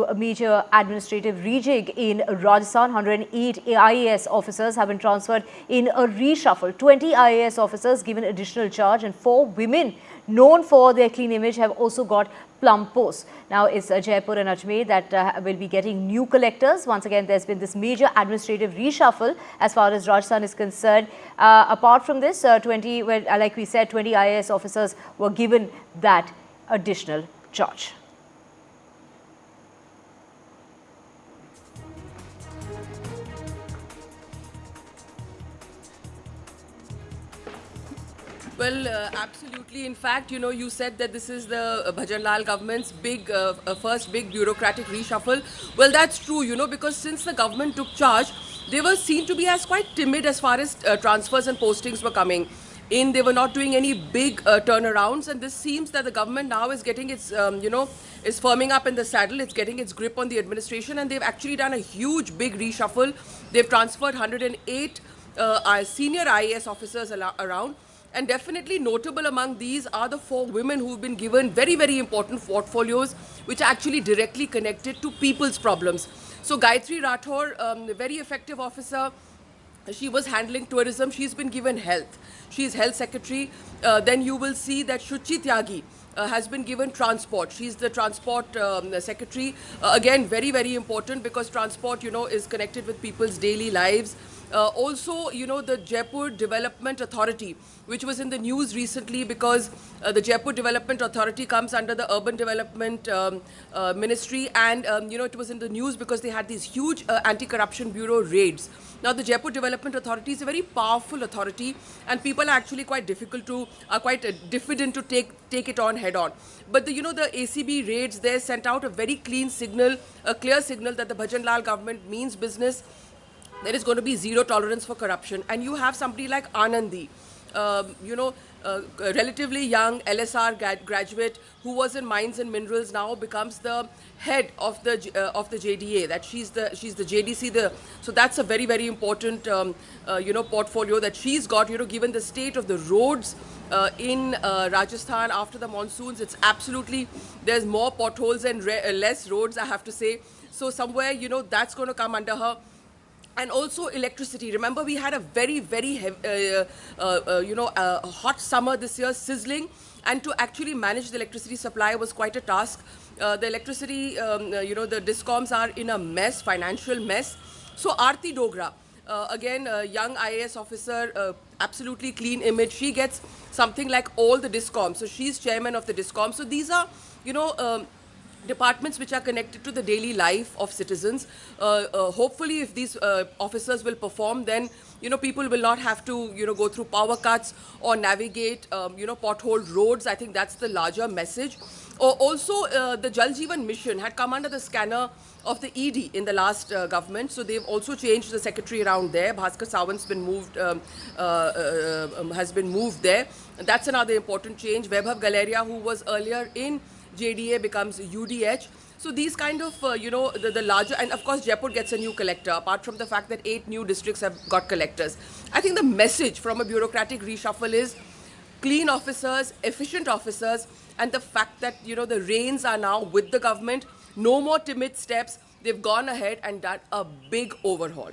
A major administrative rejig in Rajasthan. 108 IAS officers have been transferred in a reshuffle. 20 IAS officers given additional charge, and 4 women known for their clean image have also got plum posts. Now it's Jaipur and Ajmer that will be getting new collectors. Once again, there's been this major administrative reshuffle as far as Rajasthan is concerned. Apart from this, 20, well, like we said, 20 IAS officers were given that additional charge. Well, absolutely. In fact, you said that this is the Bhajan Lal government's first big bureaucratic reshuffle. Well, that's true, because since the government took charge, they were seen to be as quite timid as far as transfers and postings were coming in. They were not doing any big turnarounds, and this seems that the government now is getting its, is firming up in the saddle. It's getting its grip on the administration, and they've actually done a huge, big reshuffle. They've transferred 108 senior IAS officers around. And definitely notable among these are the 4 women who've been given very, very important portfolios which are actually directly connected to people's problems. So Gayatri Rathore, a very effective officer. She was handling tourism. She's been given health. She's health secretary. Then you will see that Shuchi Tyagi has been given transport. She's the transport secretary. Again, very, very important because transport, is connected with people's daily lives. Also, the Jaipur Development Authority, which was in the news recently because the Jaipur Development Authority comes under the Urban Development Ministry, and it was in the news because they had these huge anti-corruption bureau raids. Now, the Jaipur Development Authority is a very powerful authority, and people are actually quite difficult to, quite diffident to take it on head on. But the ACB raids there sent out a very clean signal, a clear signal that the Bhajan Lal government means business. There is going to be zero tolerance for corruption. And you have somebody like Anandi, relatively young LSR graduate who was in mines and minerals, now becomes the head of the JDA. That she's the JDC. So that's a very, very important portfolio that she's got. Given the state of the roads in Rajasthan after the monsoons, it's absolutely, there's more potholes and less roads, I have to say. So somewhere that's going to come under her. And also electricity. Remember, we had a very, very hot summer this year, sizzling, and to actually manage the electricity supply was quite a task. The electricity, the discoms are in a mess, financial mess. So Aarti Dogra, again, a young IAS officer, absolutely clean image. She gets something like all the discoms. So she's chairman of the discom. So these are, departments which are connected to the daily life of citizens. Hopefully, if these officers will perform, then people will not have to go through power cuts or navigate potholed roads. I think that's the larger message. Also, the Jal Jeevan Mission had come under the scanner of the ED in the last government, so they've also changed the secretary around there. Bhaskar Sawant's been moved, has been moved there. And that's another important change. Vaibhav Galeria, who was earlier in JDA, becomes UDH. So these kind of, the larger, and of course Jaipur gets a new collector, apart from the fact that 8 new districts have got collectors. I think the message from a bureaucratic reshuffle is clean officers, efficient officers, and the fact that, the reins are now with the government. No more timid steps. They've gone ahead and done a big overhaul.